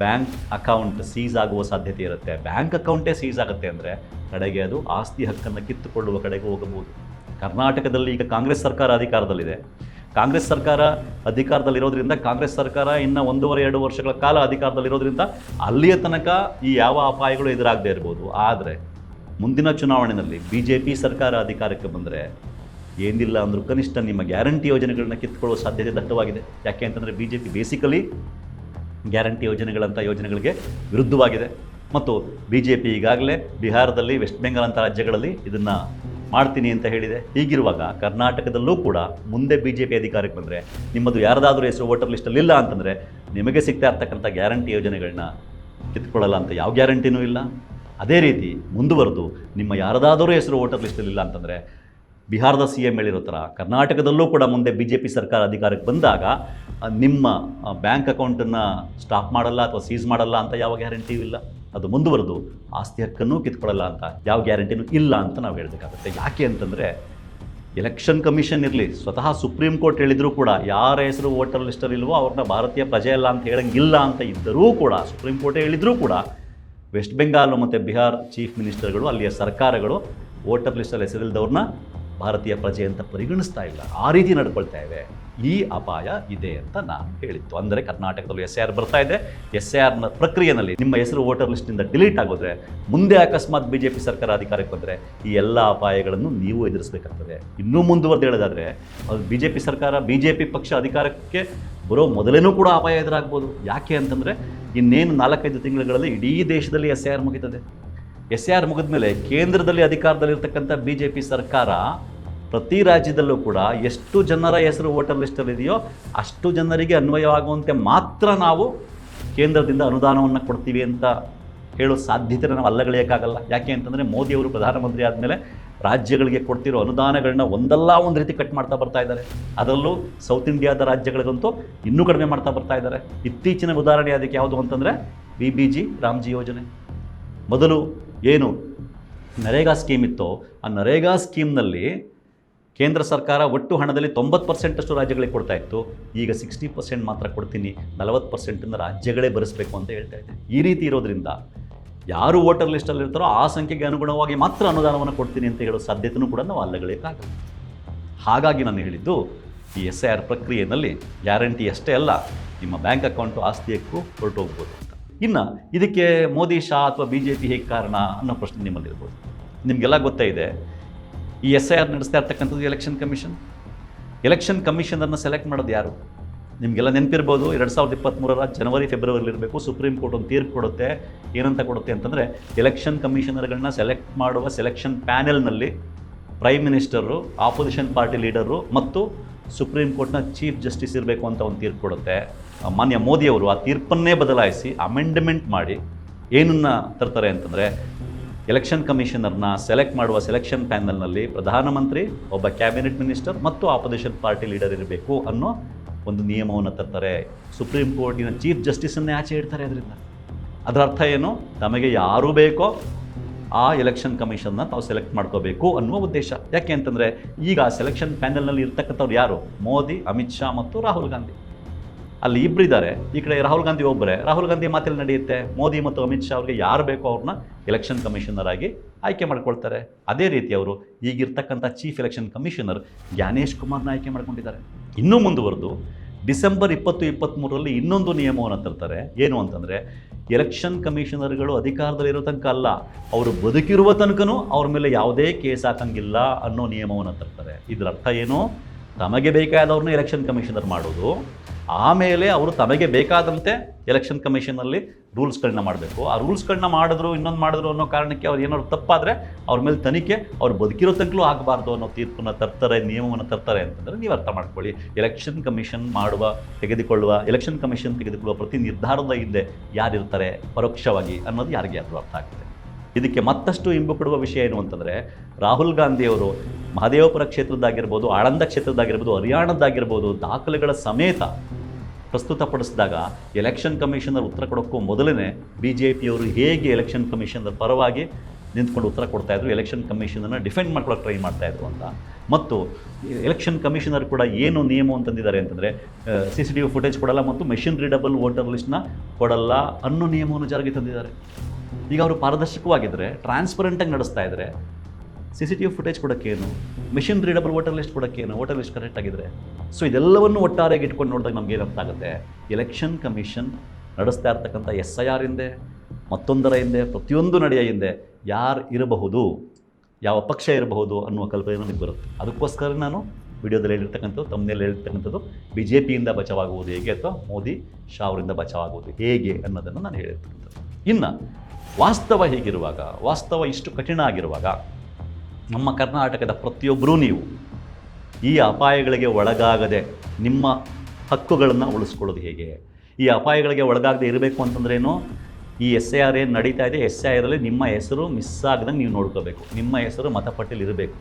ಬ್ಯಾಂಕ್ ಅಕೌಂಟ್ ಸೀಸ್ ಆಗುವ ಸಾಧ್ಯತೆ ಇರುತ್ತೆ. ಬ್ಯಾಂಕ್ ಅಕೌಂಟೇ ಸೀಸ್ ಆಗುತ್ತೆ ಅಂದರೆ ಕಡೆಗೆ ಅದು ಆಸ್ತಿ ಹಕ್ಕನ್ನು ಕಿತ್ತುಕೊಳ್ಳುವ ಕಡೆಗೆ ಹೋಗಬಹುದು. ಕರ್ನಾಟಕದಲ್ಲಿ ಈಗ ಕಾಂಗ್ರೆಸ್ ಸರ್ಕಾರ ಅಧಿಕಾರದಲ್ಲಿದೆ. ಕಾಂಗ್ರೆಸ್ ಸರ್ಕಾರ ಅಧಿಕಾರದಲ್ಲಿರೋದ್ರಿಂದ ಕಾಂಗ್ರೆಸ್ ಸರ್ಕಾರ ಇನ್ನು 1.5-2 ವರ್ಷಗಳ ಕಾಲ ಅಧಿಕಾರದಲ್ಲಿರೋದ್ರಿಂದ ಅಲ್ಲಿಯ ತನಕ ಈ ಯಾವ ಅಪಾಯಗಳು ಎದುರಾಗದೇ ಇರ್ಬೋದು. ಆದರೆ ಮುಂದಿನ ಚುನಾವಣೆಯಲ್ಲಿ BJP ಸರ್ಕಾರ ಅಧಿಕಾರಕ್ಕೆ ಬಂದರೆ ಏನಿಲ್ಲ ಅಂದರೂ ಕನಿಷ್ಠ ನಿಮ್ಮ ಗ್ಯಾರಂಟಿ ಯೋಜನೆಗಳನ್ನ ಕಿತ್ಕೊಳ್ಳುವ ಸಾಧ್ಯತೆ ದಟ್ಟವಾಗಿದೆ. ಯಾಕೆ ಅಂತಂದರೆ BJP ಬೇಸಿಕಲಿ ಗ್ಯಾರಂಟಿ ಯೋಜನೆಗಳಿಗೆ ವಿರುದ್ಧವಾಗಿದೆ. ಮತ್ತು BJP ಈಗಾಗಲೇ ಬಿಹಾರದಲ್ಲಿ, ವೆಸ್ಟ್ ಬೆಂಗಾಲ್ ಅಂಥ ರಾಜ್ಯಗಳಲ್ಲಿ ಇದನ್ನು ಮಾಡ್ತೀನಿ ಅಂತ ಹೇಳಿದೆ. ಹೀಗಿರುವಾಗ ಕರ್ನಾಟಕದಲ್ಲೂ ಕೂಡ ಮುಂದೆ BJP ಅಧಿಕಾರಕ್ಕೆ ಬಂದರೆ ನಿಮ್ಮದು ಯಾರದಾದರೂ ಹೆಸರು ವೋಟರ್ ಲಿಸ್ಟಲ್ಲಿ ಇಲ್ಲ ಅಂತಂದರೆ ನಿಮಗೆ ಸಿಗ್ತಾ ಇರ್ತಕ್ಕಂಥ ಗ್ಯಾರಂಟಿ ಯೋಜನೆಗಳನ್ನ ಕಿತ್ಕೊಳ್ಳಲ್ಲ ಅಂತ ಯಾವ ಗ್ಯಾರಂಟಿನೂ ಇಲ್ಲ. ಅದೇ ರೀತಿ ಮುಂದುವರೆದು ನಿಮ್ಮ ಯಾರದಾದರೂ ಹೆಸರು ವೋಟರ್ ಲಿಸ್ಟಲ್ಲಿ ಇಲ್ಲ ಅಂತಂದರೆ ಬಿಹಾರದ CM ಹೇಳಿರೋ ಥರ ಕರ್ನಾಟಕದಲ್ಲೂ ಕೂಡ ಮುಂದೆ BJP ಸರ್ಕಾರ ಅಧಿಕಾರಕ್ಕೆ ಬಂದಾಗ ನಿಮ್ಮ ಬ್ಯಾಂಕ್ ಅಕೌಂಟನ್ನು ಸ್ಟಾಪ್ ಮಾಡಲ್ಲ ಅಥವಾ ಸೀಸ್ ಮಾಡಲ್ಲ ಅಂತ ಯಾವ ಗ್ಯಾರಂಟಿಯೂ ಇಲ್ಲ. ಅದು ಮುಂದುವರೆದು ಆಸ್ತಿ ಹಕ್ಕನ್ನು ಕಿತ್ಕೊಳ್ಳಲ್ಲ ಅಂತ ಯಾವ ಗ್ಯಾರಂಟಿನೂ ಇಲ್ಲ ಅಂತ ನಾವು ಹೇಳಬೇಕಾಗುತ್ತೆ. ಯಾಕೆ ಅಂತಂದರೆ ಎಲೆಕ್ಷನ್ ಕಮಿಷನ್ ಇರಲಿ, ಸ್ವತಃ ಸುಪ್ರೀಂ ಕೋರ್ಟ್ ಹೇಳಿದರೂ ಕೂಡ ಯಾರ ಹೆಸರು ವೋಟರ್ ಲಿಸ್ಟಲ್ಲಿ ಇಲ್ವೋ ಅವ್ರನ್ನ ಭಾರತೀಯ ಪ್ರಜೆ ಅಲ್ಲ ಅಂತ ಹೇಳಂಗಿಲ್ಲ ಅಂತ ಇದ್ದರೂ ಕೂಡ, ಸುಪ್ರೀಂ ಕೋರ್ಟೇ ಹೇಳಿದರೂ ಕೂಡ ವೆಸ್ಟ್ ಬೆಂಗಾಲ್ ಮತ್ತು ಬಿಹಾರ್ ಚೀಫ್ ಮಿನಿಸ್ಟರ್ಗಳು, ಅಲ್ಲಿಯ ಸರ್ಕಾರಗಳು ವೋಟರ್ ಲಿಸ್ಟಲ್ಲಿ ಹೆಸರಿಲ್ಲದವ್ರನ್ನ ಭಾರತೀಯ ಪ್ರಜೆ ಅಂತ ಪರಿಗಣಿಸ್ತಾ ಇಲ್ಲ. ಆ ರೀತಿ ನಡ್ಕೊಳ್ತಾ ಇವೆ. ಈ ಅಪಾಯ ಇದೆ ಅಂತ ನಾನು ಹೇಳಿತ್ತು. ಅಂದರೆ ಕರ್ನಾಟಕದಲ್ಲೂ SIR ಬರ್ತಾ ಇದೆ. SIRನ ಪ್ರಕ್ರಿಯೆಯಲ್ಲಿ ನಿಮ್ಮ ಹೆಸರು ವೋಟರ್ ಲಿಸ್ಟಿಂದ ಡಿಲೀಟ್ ಆಗೋದ್ರೆ ಮುಂದೆ ಅಕಸ್ಮಾತ್ BJP ಸರ್ಕಾರ ಅಧಿಕಾರಕ್ಕೆ ಬಂದರೆ ಈ ಎಲ್ಲ ಅಪಾಯಗಳನ್ನು ನೀವು ಎದುರಿಸಬೇಕಾಗ್ತದೆ. ಇನ್ನೂ ಮುಂದುವರೆದು ಹೇಳೋದಾದರೆ ಅದು BJP ಪಕ್ಷ ಅಧಿಕಾರಕ್ಕೆ ಬರೋ ಮೊದಲೇನೂ ಕೂಡ ಅಪಾಯ ಎದುರಾಗ್ಬೋದು. ಯಾಕೆ ಅಂತಂದರೆ ಇನ್ನೇನು 4-5 ತಿಂಗಳುಗಳಲ್ಲಿ ಇಡೀ ದೇಶದಲ್ಲಿ SIR ಮುಗಿತದೆ. SIR ಮುಗಿದ ಮೇಲೆ ಕೇಂದ್ರದಲ್ಲಿ ಅಧಿಕಾರದಲ್ಲಿರ್ತಕ್ಕಂಥ BJP ಸರ್ಕಾರ ಪ್ರತಿ ರಾಜ್ಯದಲ್ಲೂ ಕೂಡ ಎಷ್ಟು ಜನರ ಹೆಸರು ವೋಟರ್ ಲಿಸ್ಟಲ್ಲಿದೆಯೋ ಅಷ್ಟು ಜನರಿಗೆ ಅನ್ವಯವಾಗುವಂತೆ ಮಾತ್ರ ನಾವು ಕೇಂದ್ರದಿಂದ ಅನುದಾನವನ್ನು ಕೊಡ್ತೀವಿ ಅಂತ ಹೇಳೋ ಸಾಧ್ಯತೆ ನಾವು ಅಲ್ಲಗಳೆಯೋಕ್ಕಾಗಲ್ಲ. ಯಾಕೆ ಅಂತಂದರೆ ಮೋದಿಯವರು ಪ್ರಧಾನಮಂತ್ರಿ ಆದಮೇಲೆ ರಾಜ್ಯಗಳಿಗೆ ಕೊಡ್ತಿರೋ ಅನುದಾನಗಳನ್ನ ಒಂದಲ್ಲ ಒಂದು ರೀತಿ ಕಟ್ ಮಾಡ್ತಾ ಬರ್ತಾ ಇದ್ದಾರೆ. ಅದರಲ್ಲೂ ಸೌತ್ ಇಂಡಿಯಾದ ರಾಜ್ಯಗಳಿಗಂತೂ ಇನ್ನೂ ಕಡಿಮೆ ಮಾಡ್ತಾ ಬರ್ತಾ ಇದ್ದಾರೆ. ಇತ್ತೀಚಿನ ಉದಾಹರಣೆ ಅದಕ್ಕೆ ಯಾವುದು ಅಂತಂದರೆ BBG ರಾಮ್ಜಿ ಯೋಜನೆ. ಮೊದಲು ಏನು ನರೇಗಾ ಸ್ಕೀಮ್ ಇತ್ತೋ ಆ ನರೇಗಾ ಸ್ಕೀಮ್ನಲ್ಲಿ ಕೇಂದ್ರ ಸರ್ಕಾರ ಒಟ್ಟು ಹಣದಲ್ಲಿ 90% ರಾಜ್ಯಗಳಿಗೆ ಕೊಡ್ತಾ ಇತ್ತು. ಈಗ 60% ಮಾತ್ರ ಕೊಡ್ತೀನಿ, 40% ರಾಜ್ಯಗಳೇ ಭರಿಸಬೇಕು ಅಂತ ಹೇಳ್ತಾ ಇದೆ. ಈ ರೀತಿ ಇರೋದ್ರಿಂದ ಯಾರು ವೋಟರ್ ಲಿಸ್ಟಲ್ಲಿ ಇರ್ತಾರೋ ಆ ಸಂಖ್ಯೆಗೆ ಅನುಗುಣವಾಗಿ ಮಾತ್ರ ಅನುದಾನವನ್ನು ಕೊಡ್ತೀನಿ ಅಂತ ಹೇಳೋ ಸಾಧ್ಯತೆಯೂ ಕೂಡ ನಾವು ಅಲ್ಲಗಳೆಯೋಕ್ಕಾಗಲ್ಲ. ಹಾಗಾಗಿ ನಾನು ಹೇಳಿದ್ದು ಈ SIR ಪ್ರಕ್ರಿಯೆಯಲ್ಲಿ ಗ್ಯಾರಂಟಿ ಅಷ್ಟೇ ಅಲ್ಲ, ನಿಮ್ಮ ಬ್ಯಾಂಕ್ ಅಕೌಂಟು ಆಸ್ತಿಯಕ್ಕೂ ಹೊರಟೋಗ್ಬೋದು ಅಂತ. ಇನ್ನು ಇದಕ್ಕೆ ಮೋದಿ ಶಾ ಅಥವಾ BJP ಹೇಗೆ ಕಾರಣ ಅನ್ನೋ ಪ್ರಶ್ನೆ ನಿಮ್ಮಲ್ಲಿರ್ಬೋದು. ನಿಮಗೆಲ್ಲ ಗೊತ್ತೇ ಇದೆ, ಈ SIR ನಡೆಸ್ತಾ ಇರ್ತಕ್ಕಂಥದ್ದು ಎಲೆಕ್ಷನ್ ಕಮಿಷನನ್ನು ಸೆಲೆಕ್ಟ್ ಮಾಡೋದು ಯಾರು? ನಿಮಗೆಲ್ಲ ನೆನಪಿರ್ಬೋದು, 2023 ಜನವರಿ ಫೆಬ್ರವರಿಲಿ ಇರಬೇಕು. ಸುಪ್ರೀಂ ಕೋರ್ಟ್ ಒಂದು ತೀರ್ಪು ಕೊಡುತ್ತೆ. ಏನಂತ ಕೊಡುತ್ತೆ ಅಂತಂದರೆ ಎಲೆಕ್ಷನ್ ಕಮಿಷನರ್ಗಳನ್ನ ಸೆಲೆಕ್ಟ್ ಮಾಡುವ ಸೆಲೆಕ್ಷನ್ ಪ್ಯಾನೆಲ್ನಲ್ಲಿ prime minister, opposition party leader ಮತ್ತು ಸುಪ್ರೀಂ ಕೋರ್ಟ್ನ ಚೀಫ್ ಜಸ್ಟಿಸ್ ಇರಬೇಕು ಅಂತ ಒಂದು ತೀರ್ಪು ಕೊಡುತ್ತೆ. ಮಾನ್ಯ ಮೋದಿಯವರು ಆ ತೀರ್ಪನ್ನೇ ಬದಲಾಯಿಸಿ ಅಮೆಂಡ್ಮೆಂಟ್ ಮಾಡಿ ಏನನ್ನು ತರ್ತಾರೆ ಅಂತಂದರೆ ಎಲೆಕ್ಷನ್ ಕಮಿಷನರ್ನ ಸೆಲೆಕ್ಟ್ ಮಾಡುವ ಸೆಲೆಕ್ಷನ್ ಪ್ಯಾನಲ್ನಲ್ಲಿ ಪ್ರಧಾನಮಂತ್ರಿ, ಒಬ್ಬ ಕ್ಯಾಬಿನೆಟ್ ಮಿನಿಸ್ಟರ್ ಮತ್ತು ಆಪೋಸಿಷನ್ ಪಾರ್ಟಿ ಲೀಡರ್ ಇರಬೇಕು ಅನ್ನೋ ಒಂದು ನಿಯಮವನ್ನು ತರ್ತಾರೆ. ಸುಪ್ರೀಂ ಕೋರ್ಟಿನ ಚೀಫ್ ಜಸ್ಟಿಸನ್ನೇ ಆಚೆ ಇಡ್ತಾರೆ. ಅದರ ಅರ್ಥ ಏನು? ತಮಗೆ ಯಾರು ಬೇಕೋ ಆ ಎಲೆಕ್ಷನ್ ಕಮಿಷನ್ನ ತಾವು ಸೆಲೆಕ್ಟ್ ಮಾಡ್ಕೋಬೇಕು ಅನ್ನುವ ಉದ್ದೇಶ. ಯಾಕೆ ಅಂತಂದರೆ ಈಗ ಆ ಸೆಲೆಕ್ಷನ್ ಪ್ಯಾನಲ್ನಲ್ಲಿ ಇರ್ತಕ್ಕಂಥವ್ರು ಯಾರು? ಮೋದಿ, ಅಮಿತ್ ಶಾ ಮತ್ತು ರಾಹುಲ್ ಗಾಂಧಿ. ಅಲ್ಲಿ ಇಬ್ಬರಿದ್ದಾರೆ. ಈ ಕಡೆ ರಾಹುಲ್ ಗಾಂಧಿ ಒಬ್ಬರೇ. ರಾಹುಲ್ ಗಾಂಧಿ ಮಾತಲ್ಲಿ ನಡೆಯುತ್ತೆ. ಮೋದಿ ಮತ್ತು ಅಮಿತ್ ಶಾ ಅವ್ರಿಗೆ ಯಾರು ಬೇಕೋ ಅವ್ರನ್ನ ಎಲೆಕ್ಷನ್ ಕಮಿಷನರ್ ಆಗಿ ಆಯ್ಕೆ ಮಾಡ್ಕೊಳ್ತಾರೆ. ಅದೇ ರೀತಿ ಅವರು ಈಗಿರ್ತಕ್ಕಂಥ ಚೀಫ್ ಎಲೆಕ್ಷನ್ ಕಮಿಷನರ್ ಜ್ಞಾನೇಶ್ ಕುಮಾರ್ನ ಆಯ್ಕೆ ಮಾಡ್ಕೊಂಡಿದ್ದಾರೆ. ಇನ್ನೂ ಮುಂದುವರೆದು ಡಿಸೆಂಬರ್ 2023ರಲ್ಲಿ ಇನ್ನೊಂದು ನಿಯಮವನ್ನು ತರ್ತಾರೆ. ಏನು ಅಂತಂದರೆ ಎಲೆಕ್ಷನ್ ಕಮಿಷನರ್ಗಳು ಅಧಿಕಾರದಲ್ಲಿರೋ ತನಕ ಅಲ್ಲ, ಅವರು ಬದುಕಿರುವ ತನಕನೂ ಅವ್ರ ಮೇಲೆ ಯಾವುದೇ ಕೇಸ್ ಹಾಕಂಗಿಲ್ಲ ಅನ್ನೋ ನಿಯಮವನ್ನು ತರ್ತಾರೆ. ಇದರ ಅರ್ಥ ಏನು? ತಮಗೆ ಬೇಕಾದವ್ರನ್ನ ಎಲೆಕ್ಷನ್ ಕಮಿಷನರ್ ಮಾಡೋದು, ಆಮೇಲೆ ಅವರು ತಮಗೆ ಬೇಕಾದಂತೆ ಎಲೆಕ್ಷನ್ ಕಮಿಷನಲ್ಲಿ ರೂಲ್ಸ್ಗಳನ್ನ ಮಾಡಬೇಕು. ಆ ರೂಲ್ಸ್ಗಳನ್ನ ಇನ್ನೊಂದು ಮಾಡಿದ್ರು ಅನ್ನೋ ಕಾರಣಕ್ಕೆ ಅವ್ರು ಏನಾದ್ರು ತಪ್ಪಾದರೆ ಅವ್ರ ಮೇಲೆ ತನಿಖೆ, ಅವ್ರು ಬದುಕಿರೋ ತನಕಲೂ ಆಗಬಾರ್ದು ಅನ್ನೋ ತೀರ್ಪನ್ನು ತರ್ತಾರೆ, ನಿಯಮವನ್ನು ತರ್ತಾರೆ ಅಂತಂದರೆ ನೀವು ಅರ್ಥ ಮಾಡ್ಕೊಳ್ಳಿ. ಎಲೆಕ್ಷನ್ ಕಮಿಷನ್ ಎಲೆಕ್ಷನ್ ಕಮಿಷನ್ ತೆಗೆದುಕೊಳ್ಳುವ ಪ್ರತಿ ನಿರ್ಧಾರದ ಹಿಂದೆ ಯಾರಿರ್ತಾರೆ ಪರೋಕ್ಷವಾಗಿ ಅನ್ನೋದು ಯಾರಿಗಾದ್ರೂ ಅರ್ಥ ಆಗ್ತದೆ. ಇದಕ್ಕೆ ಮತ್ತಷ್ಟು ಇಂಬು ಕೊಡುವ ವಿಷಯ ಏನು ಅಂತಂದರೆ, ರಾಹುಲ್ ಗಾಂಧಿಯವರು ಮಹದೇವಪುರ ಕ್ಷೇತ್ರದ್ದಾಗಿರ್ಬೋದು, ಆಳಂದ ಕ್ಷೇತ್ರದ್ದಾಗಿರ್ಬೋದು, ಹರಿಯಾಣದ್ದಾಗಿರ್ಬೋದು ದಾಖಲೆಗಳ ಸಮೇತ ಪ್ರಸ್ತುತಪಡಿಸಿದಾಗ ಎಲೆಕ್ಷನ್ ಕಮಿಷನರ್ ಉತ್ತರ ಕೊಡೋಕ್ಕೂ ಮೊದಲೇ BJPಯವರು ಹೇಗೆ ಎಲೆಕ್ಷನ್ ಕಮಿಷನರ್ ಪರವಾಗಿ ನಿಂತ್ಕೊಂಡು ಉತ್ತರ ಕೊಡ್ತಾಯಿದ್ರು, ಎಲೆಕ್ಷನ್ ಕಮಿಷನನ್ನು ಡಿಫೆಂಡ್ ಮಾಡ್ಕೊಳ್ಳೋಕೆ ಟ್ರೈ ಮಾಡ್ತಾಯಿದ್ರು ಅಂತ. ಮತ್ತು ಎಲೆಕ್ಷನ್ ಕಮಿಷನರ್ ಕೂಡ ಏನು ನಿಯಮವನ್ನು ತಂದಿದ್ದಾರೆ ಅಂತಂದರೆ CCTV ಫುಟೇಜ್ ಕೊಡಲ್ಲ ಮತ್ತು ಮೆಷಿನ್ ರೀಡಬಲ್ ವೋಟರ್ ಲಿಸ್ಟ್ನ ಕೊಡಲ್ಲ ಅನ್ನೋ ನಿಯಮವನ್ನು ಜಾರಿಗೆ ತಂದಿದ್ದಾರೆ. ಈಗ ಅವರು ಪಾರದರ್ಶಕವಾಗಿದ್ದರೆ, ಟ್ರಾನ್ಸ್ಪರೆಂಟಾಗಿ ನಡೆಸ್ತಾ ಇದ್ದರೆ CCTV ಫುಟೇಜ್ ಕೊಡೋಕ್ಕೇನು, ಮೆಷಿನ್ ರೀಡಬಲ್ ವೋಟರ್ ಲಿಸ್ಟ್ ಕೊಡೋಕ್ಕೇನು, ವೋಟರ್ ಲಿಸ್ಟ್ ಕರೆಕ್ಟ್ ಆಗಿದ್ರೆ. ಸೊ ಇದೆಲ್ಲವನ್ನು ಒಟ್ಟಾರೆಯಾಗಿ ಇಟ್ಕೊಂಡು ನೋಡಿದಾಗ ನಮ್ಗೆ ಏನರ್ಥ ಆಗುತ್ತೆ, ಎಲೆಕ್ಷನ್ ಕಮಿಷನ್ ನಡೆಸ್ತಾ ಇರ್ತಕ್ಕಂಥ SIR ಹಿಂದೆ, ಮತ್ತೊಂದರ ಹಿಂದೆ, ಪ್ರತಿಯೊಂದು ನಡೆಯ ಹಿಂದೆ ಯಾರು ಇರಬಹುದು, ಯಾವ ಪಕ್ಷ ಇರಬಹುದು ಅನ್ನುವ ಕಲ್ಪನೆ ನಮಗೆ ಬರುತ್ತೆ. ಅದಕ್ಕೋಸ್ಕರ ನಾನು ವಿಡಿಯೋದಲ್ಲಿ ಹೇಳಿರ್ತಕ್ಕಂಥದ್ದು, ತಮ್ಮನೇಲಿ ಹೇಳಿರ್ತಕ್ಕಂಥದ್ದು BJPಯಿಂದ ಬಚಾವಾಗುವುದು ಹೇಗೆ ಅಥವಾ ಮೋದಿ ಶಾ ಅವರಿಂದ ಬಚಾವಾಗುವುದು ಹೇಗೆ ಅನ್ನೋದನ್ನು ನಾನು ಹೇಳಿರ್ತಕ್ಕಂಥದ್ದು. ಇನ್ನು ವಾಸ್ತವ ಹೀಗಿರುವಾಗ, ವಾಸ್ತವ ಇಷ್ಟು ಕಠಿಣ ಆಗಿರುವಾಗ, ನಮ್ಮ ಕರ್ನಾಟಕದ ಪ್ರತಿಯೊಬ್ಬರೂ ನೀವು ಈ ಅಪಾಯಗಳಿಗೆ ಒಳಗಾಗದೆ ನಿಮ್ಮ ಹಕ್ಕುಗಳನ್ನು ಉಳಿಸ್ಕೊಳ್ಳೋದು ಹೇಗೆ? ಈ ಅಪಾಯಗಳಿಗೆ ಒಳಗಾಗದೆ ಇರಬೇಕು ಅಂತಂದ್ರೇನು? ಈ SIR ಏನು ನಡೀತಾ ಇದೆ, SIRಲ್ಲಿ ನಿಮ್ಮ ಹೆಸರು ಮಿಸ್ ಆಗದಂಗೆ ನೀವು ನೋಡ್ಕೋಬೇಕು. ನಿಮ್ಮ ಹೆಸರು ಮತಪಟ್ಟಿಲಿ ಇರಬೇಕು.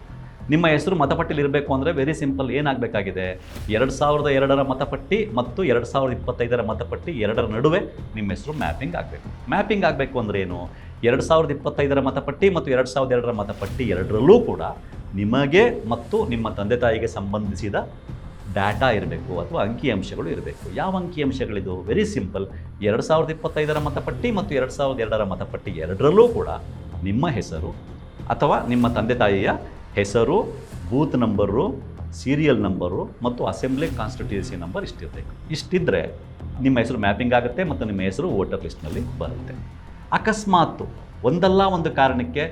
ನಿಮ್ಮ ಹೆಸರು ಮತಪಟ್ಟಿಲಿ ಇರಬೇಕು ಅಂದರೆ ವೆರಿ ಸಿಂಪಲ್. ಏನಾಗಬೇಕಾಗಿದೆ, 2002ರ ಮತಪಟ್ಟಿ ಮತ್ತು 2025ರ ಮತಪಟ್ಟಿ ಎರಡರ ನಡುವೆ ನಿಮ್ಮ ಹೆಸರು ಮ್ಯಾಪಿಂಗ್ ಆಗಬೇಕು. ಮ್ಯಾಪಿಂಗ್ ಆಗಬೇಕು ಅಂದರೆ ಏನು? 2025ರ ಮತಪಟ್ಟಿ ಮತ್ತು 2002ರ ಮತಪಟ್ಟಿ ಎರಡರಲ್ಲೂ ಕೂಡ ನಿಮಗೆ ಮತ್ತು ನಿಮ್ಮ ತಂದೆ ತಾಯಿಗೆ ಸಂಬಂಧಿಸಿದ ಡಾಟಾ ಇರಬೇಕು ಅಥವಾ ಅಂಕಿಅಂಶಗಳು ಇರಬೇಕು. ಯಾವ ಅಂಕಿಅಂಶಗಳಿದು? Very simple. 2025ರ ಮತಪಟ್ಟಿ ಮತ್ತು 2002ರ ಮತಪಟ್ಟಿ ಎರಡರಲ್ಲೂ ಕೂಡ ನಿಮ್ಮ ಹೆಸರು ಅಥವಾ ನಿಮ್ಮ ತಂದೆ ತಾಯಿಯ ಹೆಸರು, ಬೂತ್ ನಂಬರು, ಸೀರಿಯಲ್ ನಂಬರು ಮತ್ತು ಅಸೆಂಬ್ಲಿ ಕಾನ್ಸ್ಟಿಟ್ಯೂನ್ಸಿ ನಂಬರ್ ಇಷ್ಟಿರಬೇಕು. ಇಷ್ಟಿದ್ದರೆ ನಿಮ್ಮ ಹೆಸರು ಮ್ಯಾಪಿಂಗ್ ಆಗುತ್ತೆ ಮತ್ತು ನಿಮ್ಮ ಹೆಸರು ವೋಟರ್ ಲಿಸ್ಟ್ನಲ್ಲಿ ಬರುತ್ತೆ. ಅಕಸ್ಮಾತ್ ಒಂದಲ್ಲ ಒಂದು ಕಾರಣಕ್ಕೆ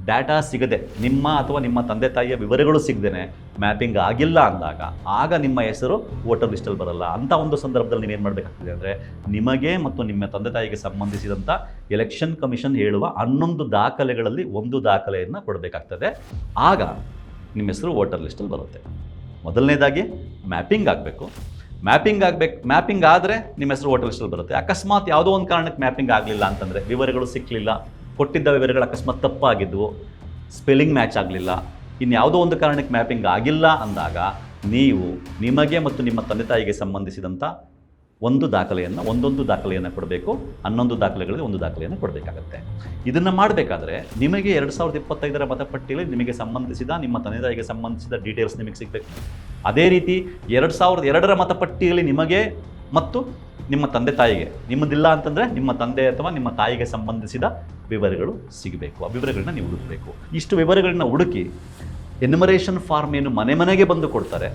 ಡಾಟಾ ಸಿಗದೆ, ನಿಮ್ಮ ಅಥವಾ ನಿಮ್ಮ ತಂದೆ ತಾಯಿಯ ವಿವರಗಳು ಸಿಗದೇ ಮ್ಯಾಪಿಂಗ್ ಆಗಿಲ್ಲ ಅಂದಾಗ ಆಗ ನಿಮ್ಮ ಹೆಸರು ವೋಟರ್ ಲಿಸ್ಟಲ್ಲಿ ಬರಲ್ಲ. ಅಂಥ ಒಂದು ಸಂದರ್ಭದಲ್ಲಿ ನೀವೇನು ಮಾಡಬೇಕಾಗ್ತದೆ ಅಂದರೆ, ನಿಮಗೆ ಮತ್ತು ನಿಮ್ಮ ತಂದೆ ತಾಯಿಗೆ ಸಂಬಂಧಿಸಿದಂಥ ಎಲೆಕ್ಷನ್ ಕಮಿಷನ್ ಹೇಳುವ 11 ದಾಖಲೆಗಳಲ್ಲಿ ಒಂದು ದಾಖಲೆಯನ್ನು ಕೊಡಬೇಕಾಗ್ತದೆ. ಆಗ ನಿಮ್ಮ ಹೆಸರು ವೋಟರ್ ಲಿಸ್ಟಲ್ಲಿ ಬರುತ್ತೆ. ಮೊದಲನೇದಾಗಿ ಮ್ಯಾಪಿಂಗ್ ಆಗಬೇಕು. ಮ್ಯಾಪಿಂಗ್ ಆದರೆ ನಿಮ್ಮ ಹೆಸರು ವೋಟರ್ ಲಿಸ್ಟಲ್ಲಿ ಬರುತ್ತೆ. ಅಕಸ್ಮಾತ್ ಯಾವುದೋ ಒಂದು ಕಾರಣಕ್ಕೆ ಮ್ಯಾಪಿಂಗ್ ಆಗಲಿಲ್ಲ ಅಂತಂದರೆ, ವಿವರಗಳು ಸಿಕ್ಕಲಿಲ್ಲ, ಕೊಟ್ಟಿದ್ದ ವಿವರಗಳು ಅಕಸ್ಮಾತ್ ತಪ್ಪಾಗಿದ್ವು, ಸ್ಪೆಲ್ಲಿಂಗ್ ಮ್ಯಾಚ್ ಆಗಲಿಲ್ಲ, ಇನ್ಯಾವುದೋ ಒಂದು ಕಾರಣಕ್ಕೆ ಮ್ಯಾಪಿಂಗ್ ಆಗಿಲ್ಲ ಅಂದಾಗ ನೀವು ನಿಮಗೆ ಮತ್ತು ನಿಮ್ಮ ತಂದೆ ತಾಯಿಗೆ ಸಂಬಂಧಿಸಿದಂಥ ಒಂದೊಂದು ದಾಖಲೆಯನ್ನು ಕೊಡಬೇಕು. 11 ದಾಖಲೆಗಳಲ್ಲಿ ಒಂದು ದಾಖಲೆಯನ್ನು ಕೊಡಬೇಕಾಗತ್ತೆ. ಇದನ್ನು ಮಾಡಬೇಕಾದ್ರೆ ನಿಮಗೆ 2025ರ ಮತಪಟ್ಟಿಯಲ್ಲಿ ನಿಮಗೆ ಸಂಬಂಧಿಸಿದ, ನಿಮ್ಮ ತಂದೆ ತಾಯಿಗೆ ಸಂಬಂಧಿಸಿದ ಡೀಟೇಲ್ಸ್ ನಿಮಗೆ ಸಿಗಬೇಕು. ಅದೇ ರೀತಿ 2002ರ ಮತಪಟ್ಟಿಯಲ್ಲಿ ನಿಮಗೆ ಮತ್ತು ನಿಮ್ಮ ತಂದೆ ತಾಯಿಗೆ, ನಿಮ್ಮದಿಲ್ಲ ಅಂತಂದರೆ ನಿಮ್ಮ ತಂದೆ ಅಥವಾ ನಿಮ್ಮ ತಾಯಿಗೆ ಸಂಬಂಧಿಸಿದ ವಿವರಗಳು ಸಿಗಬೇಕು. ಆ ವಿವರಗಳನ್ನ ನೀವು ಹುಡುಕಬೇಕು. ಇಷ್ಟು ವಿವರಗಳನ್ನ ಹುಡುಕಿ ಎನ್ಯುಮರೇಷನ್ ಫಾರ್ಮ್ ಏನು ಮನೆಗೆ ಬಂದು ಕೊಡ್ತಾರೆ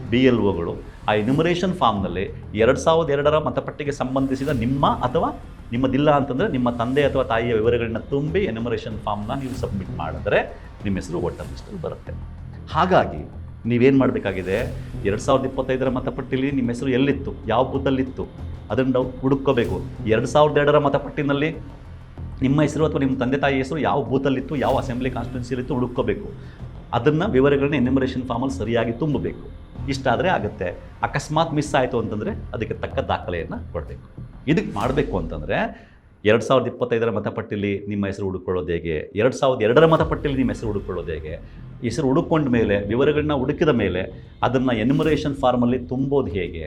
BLOಗಳು, ಆ ಎನ್ಯುಮರೇಷನ್ ಫಾರ್ಮ್ನಲ್ಲಿ 2002ರ ಮತಪಟ್ಟಿಗೆ ಸಂಬಂಧಿಸಿದ ನಿಮ್ಮ ಅಥವಾ ನಿಮ್ಮದಿಲ್ಲ ಅಂತಂದರೆ ನಿಮ್ಮ ತಂದೆ ಅಥವಾ ತಾಯಿಯ ವಿವರಗಳನ್ನ ತುಂಬಿ ಎನ್ಯುಮರೇಷನ್ ಫಾರ್ಮ್ನ ನೀವು ಸಬ್ಮಿಟ್ ಮಾಡಿದ್ರೆ ನಿಮ್ಮ ಹೆಸರು ವೋಟರ್ ಲಿಸ್ಟಲ್ಲಿ ಬರುತ್ತೆ. ಹಾಗಾಗಿ ನೀವೇನು ಮಾಡಬೇಕಾಗಿದೆ, 2025ರ ಮತಪಟ್ಟಿಲಿ ನಿಮ್ಮ ಹೆಸರು ಎಲ್ಲಿತ್ತು, ಯಾವ ಬೂತಲ್ಲಿತ್ತು ಅದನ್ನು ಹುಡುಕೋಬೇಕು. 2002ರ ಮತಪಟ್ಟಿನಲ್ಲಿ ನಿಮ್ಮ ಹೆಸರು ಅಥವಾ ನಿಮ್ಮ ತಂದೆ ತಾಯಿ ಹೆಸರು ಯಾವ ಬೂತಲ್ಲಿತ್ತು, ಯಾವ ಅಸೆಂಬ್ಲಿ ಕಾನ್ಸ್ಟಿಟ್ಯೂನ್ಸಿಲಿತ್ತು ಹುಡುಕೋಬೇಕು. ಅದನ್ನು ವಿವರಗಳನ್ನ ಎನ್ಯುಮರೇಷನ್ ಫಾರ್ಮಲ್ಲಿ ಸರಿಯಾಗಿ ತುಂಬಬೇಕು. ಇಷ್ಟಾದರೆ ಆಗುತ್ತೆ. ಅಕಸ್ಮಾತ್ ಮಿಸ್ ಆಯಿತು ಅಂತಂದರೆ ಅದಕ್ಕೆ ತಕ್ಕ ದಾಖಲೆಯನ್ನು ಕೊಡಬೇಕು. ಇದಕ್ಕೆ ಮಾಡಬೇಕು ಅಂತಂದರೆ 2025 ಮತಪಟ್ಟಿಲಿ ನಿಮ್ಮ ಹೆಸರು ಹುಡುಕೊಳ್ಳೋದು ಹೇಗೆ, 2002 ಮತಪಟ್ಟಿಲಿ ನಿಮ್ಮ ಹೆಸರು ಹುಡುಕೊಳ್ಳೋದು ಹೇಗೆ, ಹೆಸರು ಹುಡುಕೊಂಡ ಮೇಲೆ ವಿವರಗಳನ್ನ ಹುಡುಕಿದ ಮೇಲೆ ಅದನ್ನು ಎನ್ಯುಮರೇಷನ್ ಫಾರ್ಮಲ್ಲಿ ತುಂಬೋದು ಹೇಗೆ,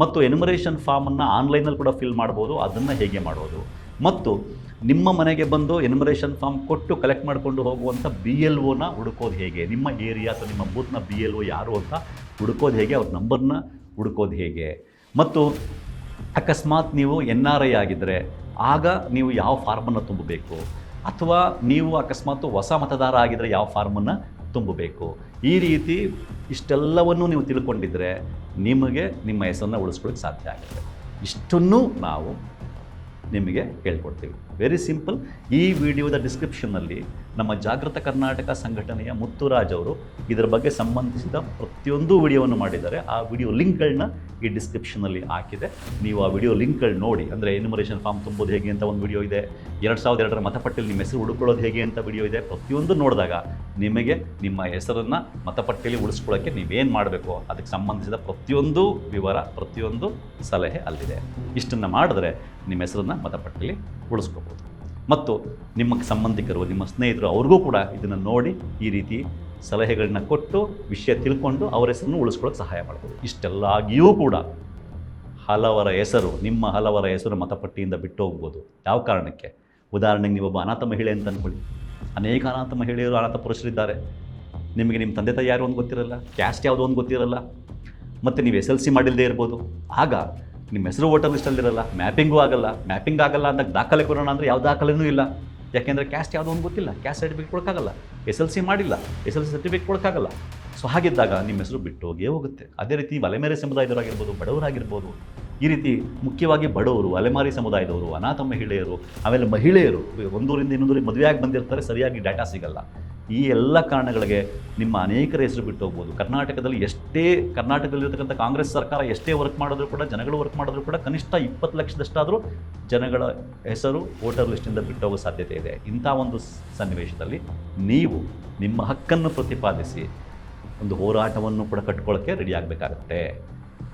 ಮತ್ತು ಎನ್ಯುಮರೇಷನ್ ಫಾರ್ಮನ್ನು ಆನ್ಲೈನಲ್ಲಿ ಕೂಡ ಫಿಲ್ ಮಾಡ್ಬೋದು, ಅದನ್ನು ಹೇಗೆ ಮಾಡೋದು, ಮತ್ತು ನಿಮ್ಮ ಮನೆಗೆ ಬಂದು ಎನ್ಯುಮರೇಷನ್ ಫಾರ್ಮ್ ಕೊಟ್ಟು ಕಲೆಕ್ಟ್ ಮಾಡಿಕೊಂಡು ಹೋಗುವಂಥ BLOನ ಹುಡುಕೋದು ಹೇಗೆ, ನಿಮ್ಮ ಏರಿಯಾ ಅಥವಾ ನಿಮ್ಮ ಬೂತ್ನ BLO ಯಾರು ಅಂತ ಹುಡುಕೋದು ಹೇಗೆ, ಅವ್ರ ನಂಬರ್ನ ಹುಡುಕೋದು ಹೇಗೆ, ಮತ್ತು ಅಕಸ್ಮಾತ್ ನೀವು NRI ಆಗಿದ್ದರೆ ಆಗ ನೀವು ಯಾವ ಫಾರ್ಮನ್ನು ತುಂಬಬೇಕು, ಅಥವಾ ನೀವು ಅಕಸ್ಮಾತ್ ಹೊಸ ಮತದಾರ ಆಗಿದ್ದರೆ ಯಾವ ಫಾರ್ಮನ್ನು ತುಂಬಬೇಕು. ಈ ರೀತಿ ಇಷ್ಟೆಲ್ಲವನ್ನು ನೀವು ತಿಳ್ಕೊಂಡಿದ್ರೆ ನಿಮಗೆ ನಿಮ್ಮ ಹೆಸರನ್ನು ಉಳಿಸ್ಕೊಳ್ಳೋಕ್ಕೆ ಸಾಧ್ಯ ಆಗುತ್ತೆ. ಇಷ್ಟನ್ನು ನಾವು ನಿಮಗೆ ಹೇಳ್ಕೊಡ್ತೀವಿ. Very simple. ಈ ವಿಡಿಯೋದ ಡಿಸ್ಕ್ರಿಪ್ಷನ್ನಲ್ಲಿ ನಮ್ಮ ಜಾಗೃತ ಕರ್ನಾಟಕ ಸಂಘಟನೆಯ ಮುತ್ತುರಾಜ್ ಅವರು ಇದರ ಬಗ್ಗೆ ಸಂಬಂಧಿಸಿದ ಪ್ರತಿಯೊಂದು ವಿಡಿಯೋವನ್ನು ಮಾಡಿದ್ದಾರೆ. ಆ ವಿಡಿಯೋ ಲಿಂಕ್ಗಳನ್ನ ಈ ಡಿಸ್ಕ್ರಿಪ್ಷನಲ್ಲಿ ಹಾಕಿದೆ. ನೀವು ಆ ವಿಡಿಯೋ ಲಿಂಕ್ಗಳು ನೋಡಿ. ಅಂದರೆ ಎನ್ಯುಮರೇಷನ್ ಫಾರ್ಮ್ ತುಂಬೋದು ಹೇಗೆ ಅಂತ ಒಂದು ವಿಡಿಯೋ ಇದೆ, 2002 ಮತಪಟ್ಟಿಯಲ್ಲಿ ನಿಮ್ಮ ಹೆಸರು ಹುಡುಕೊಳ್ಳೋದು ಹೇಗೆ ಅಂತ ವಿಡಿಯೋ ಇದೆ. ಪ್ರತಿಯೊಂದು ನೋಡಿದಾಗ ನಿಮಗೆ ನಿಮ್ಮ ಹೆಸರನ್ನು ಮತಪಟ್ಟಿಯಲ್ಲಿ ಉಳಿಸ್ಕೊಳ್ಳೋಕ್ಕೆ ನೀವೇನು ಮಾಡಬೇಕು ಅದಕ್ಕೆ ಸಂಬಂಧಿಸಿದ ಪ್ರತಿಯೊಂದು ವಿವರ, ಪ್ರತಿಯೊಂದು ಸಲಹೆ ಅಲ್ಲಿದೆ. ಇಷ್ಟನ್ನು ಮಾಡಿದ್ರೆ ನಿಮ್ಮ ಹೆಸರನ್ನು ಮತಪಟ್ಟಿಯಲ್ಲಿ ಉಳಿಸ್ಕೋಬೋದು. ಮತ್ತು ನಿಮ್ಮ ಸಂಬಂಧಿಕರು, ನಿಮ್ಮ ಸ್ನೇಹಿತರು ಅವ್ರಿಗೂ ಕೂಡ ಇದನ್ನು ನೋಡಿ ಈ ರೀತಿ ಸಲಹೆಗಳನ್ನ ಕೊಟ್ಟು ವಿಷಯ ತಿಳ್ಕೊಂಡು ಅವರ ಹೆಸರನ್ನು ಉಳಿಸ್ಕೊಳ್ಳೋಕೆ ಸಹಾಯ ಮಾಡ್ಬೋದು. ಇಷ್ಟೆಲ್ಲ ಆಗಿಯೂ ಕೂಡ ನಿಮ್ಮ ಹಲವರ ಹೆಸರು ಮತಪಟ್ಟಿಯಿಂದ ಬಿಟ್ಟು ಹೋಗ್ಬೋದು. ಯಾವ ಕಾರಣಕ್ಕೆ? ಉದಾಹರಣೆಗೆ ನೀವೊಬ್ಬ ಅನಾಥ ಮಹಿಳೆ ಅಂತ ಅಂದ್ಕೊಳ್ಳಿ. ಅನೇಕ ಅನಾಥ ಮಹಿಳೆಯರು, ಅನಾಥ ಪುರುಷರಿದ್ದಾರೆ. ನಿಮಗೆ ನಿಮ್ಮ ತಂದೆ ತಾಯಿ ಯಾರು ಒಂದು ಗೊತ್ತಿರಲ್ಲ, ಕ್ಯಾಸ್ಟ್ ಯಾವುದು ಒಂದು ಗೊತ್ತಿರಲ್ಲ, ಮತ್ತು ನೀವು SLC ಮಾಡಿಲ್ಲದೆ ಇರ್ಬೋದು. ಆಗ ನಿಮ್ಮ ಹೆಸರು ವೋಟರ್ ಲಿಸ್ಟಲ್ಲಿರಲ್ಲ, ಮ್ಯಾಪಿಂಗೂ ಆಗಲ್ಲ. ಮ್ಯಾಪಿಂಗ್ ಆಗಲ್ಲ ಅಂದಾಗ ದಾಖಲೆ ಕೊಡೋಣ ಅಂದರೆ ಯಾವ ದಾಖಲೆನೂ ಇಲ್ಲ. ಯಾಕೆಂದರೆ ಕ್ಯಾಸ್ಟ್ ಯಾವುದೋ ಒಂದು ಗೊತ್ತಿಲ್ಲ, ಕ್ಯಾಸ್ಟ್ ಸರ್ಟಿಫಿಕೇಟ್ ಕೊಡೋಕ್ಕಾಗಲ್ಲ, SLC ಮಾಡಿಲ್ಲ, SLC ಸರ್ಟಿಫಿಕೇಟ್ ಕೊಡೋಕ್ಕಾಗಲ್ಲ. ಸೊ ಹಾಗಿದ್ದಾಗ ನಿಮ್ಮ ಹೆಸರು ಬಿಟ್ಟು ಹೋಗೇ ಹೋಗುತ್ತೆ. ಅದೇ ರೀತಿ ಅಲೆಮಾರಿ ಸಮುದಾಯದವರಾಗಿರ್ಬೋದು, ಬಡವರಾಗಿರ್ಬೋದು. ಈ ರೀತಿ ಮುಖ್ಯವಾಗಿ ಬಡವರು, ಅಲೆಮಾರಿ ಸಮುದಾಯದವರು, ಅನಾಥ ಮಹಿಳೆಯರು, ಆಮೇಲೆ ಮಹಿಳೆಯರು ಒಂದೂರಿಂದ ಇನ್ನೊಂದೂರಿಗೆ ಮದುವೆಯಾಗಿ ಬಂದಿರ್ತಾರೆ, ಸರಿಯಾಗಿ ಡಾಟಾ ಸಿಗಲ್ಲ. ಈ ಎಲ್ಲ ಕಾರಣಗಳಿಗೆ ನಿಮ್ಮ ಅನೇಕರ ಹೆಸರು ಬಿಟ್ಟು ಹೋಗ್ಬೋದು. ಕರ್ನಾಟಕದಲ್ಲಿರ್ತಕ್ಕಂಥ ಕಾಂಗ್ರೆಸ್ ಸರ್ಕಾರ ಎಷ್ಟೇ ವರ್ಕ್ ಮಾಡಿದ್ರು ಕೂಡ, ಜನಗಳು ವರ್ಕ್ ಮಾಡಿದ್ರು ಕೂಡ ಕನಿಷ್ಠ 20 ಲಕ್ಷದಷ್ಟಾದರೂ ಜನಗಳ ಹೆಸರು ವೋಟರ್ ಲಿಸ್ಟಿಂದ ಬಿಟ್ಟೋಗೋ ಸಾಧ್ಯತೆ ಇದೆ. ಇಂಥ ಒಂದು ಸನ್ನಿವೇಶದಲ್ಲಿ ನೀವು ನಿಮ್ಮ ಹಕ್ಕನ್ನು ಪ್ರತಿಪಾದಿಸಿ ಒಂದು ಹೋರಾಟವನ್ನು ಕೂಡ ಕಟ್ಕೊಳ್ಳೋಕ್ಕೆ ರೆಡಿ ಆಗಬೇಕಾಗತ್ತೆ.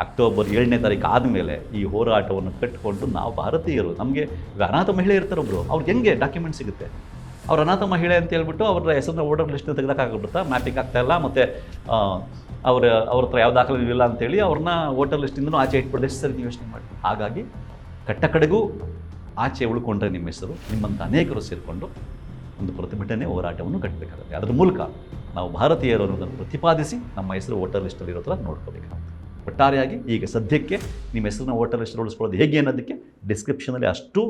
ಅಕ್ಟೋಬರ್ 7ನೇ ತಾರೀಕು ಆದಮೇಲೆ ಈ ಹೋರಾಟವನ್ನು ಕಟ್ಟಿಕೊಂಡು ನಾವು ಭಾರತೀಯರು, ನಮಗೆ ಅನಾಥ ಮಹಿಳೆ ಇರ್ತಾರೊಬ್ಬರು, ಅವ್ರಿಗೆ ಹೆಂಗೆ ಡಾಕ್ಯುಮೆಂಟ್ ಸಿಗುತ್ತೆ? ಅವ್ರ ಅನಾಥ ಮಹಿಳೆ ಅಂತ ಹೇಳ್ಬಿಟ್ಟು ಅವ್ರ ಹೆಸರನ್ನ ವೋಟರ್ ಲಿಸ್ಟ್ನ ತೆಗೆದಾಕಾಗ್ಬಿಡುತ್ತಾ, ಮ್ಯಾಪಿಂಗ್ ಆಗ್ತಾಯಿಲ್ಲ, ಮತ್ತು ಅವ್ರ ಹತ್ರ ಯಾವ ದಾಖಲೆ ಇಲ್ಲ ಅಂತೇಳಿ ಅವ್ರನ್ನ ವೋಟರ್ ಲಿಸ್ಟಿಂದನೂ ಆಚೆ ಇಟ್ಬಿಡೋದು. ಎಷ್ಟು ಸರಿ ನೀವು ಯೋಚನೆ ಮಾಡಿ. ಹಾಗಾಗಿ ಕಡೆಗೂ ಆಚೆ ಉಳ್ಕೊಂಡ್ರೆ ನಿಮ್ಮ ಹೆಸರು, ನಿಮ್ಮಂಥ ಅನೇಕರು ಸೇರಿಕೊಂಡು ಒಂದು ಪ್ರತಿಭಟನೆ ಹೋರಾಟವನ್ನು ಕಟ್ಟಬೇಕಾಗುತ್ತೆ. ಅದರ ಮೂಲಕ ನಾವು ಭಾರತೀಯರು ಅನ್ನೋದನ್ನು ಪ್ರತಿಪಾದಿಸಿ ನಮ್ಮ ಹೆಸರು ವೋಟರ್ ಲಿಸ್ಟಲ್ಲಿ ಇರೋ ಥರ ನೋಡ್ಕೋಬೇಕಾಗುತ್ತೆ. ಒಟ್ಟಾರೆಯಾಗಿ ಈಗ ಸದ್ಯಕ್ಕೆ ನಿಮ್ಮ ಹೆಸರನ್ನ ವೋಟರ್ ಲಿಸ್ಟ್ ಉಳಿಸ್ಕೊಳ್ಳೋದು ಹೇಗೆ ಅನ್ನೋದಕ್ಕೆ ಡಿಸ್ಕ್ರಿಪ್ಷನಲ್ಲಿ ಅಷ್ಟು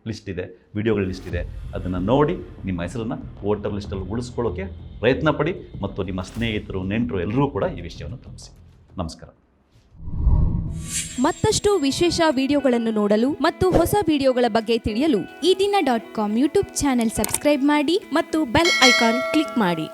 ಲಿಸ್ಟ್ ಇದೆ, ವಿಡಿಯೋಗಳ ಲಿಸ್ಟ್ ಇದೆ. ಅದನ್ನು ನೋಡಿ ನಿಮ್ಮ ಹೆಸರನ್ನು ವೋಟರ್ ಲಿಸ್ಟಲ್ಲಿ ಉಳಿಸ್ಕೊಳ್ಳೋಕ್ಕೆ ಪ್ರಯತ್ನ ಪಡಿ. ಮತ್ತು ನಿಮ್ಮ ಸ್ನೇಹಿತರು, ನೆಂಟರು ಎಲ್ಲರೂ ಕೂಡ ಈ ವಿಷಯವನ್ನು ತಿಳಿಸಿ. ನಮಸ್ಕಾರ. ಮತ್ತಷ್ಟು ವಿಶೇಷ ವಿಡಿಯೋಗಳನ್ನು ನೋಡಲು ಮತ್ತು ಹೊಸ ವಿಡಿಯೋಗಳ ಬಗ್ಗೆ ತಿಳಿಯಲು ಈ ದಿನ .com ಯೂಟ್ಯೂಬ್ ಚಾನೆಲ್ ಸಬ್ಸ್ಕ್ರೈಬ್ ಮಾಡಿ ಮತ್ತು ಬೆಲ್ ಐಕಾನ್ ಕ್ಲಿಕ್ ಮಾಡಿ.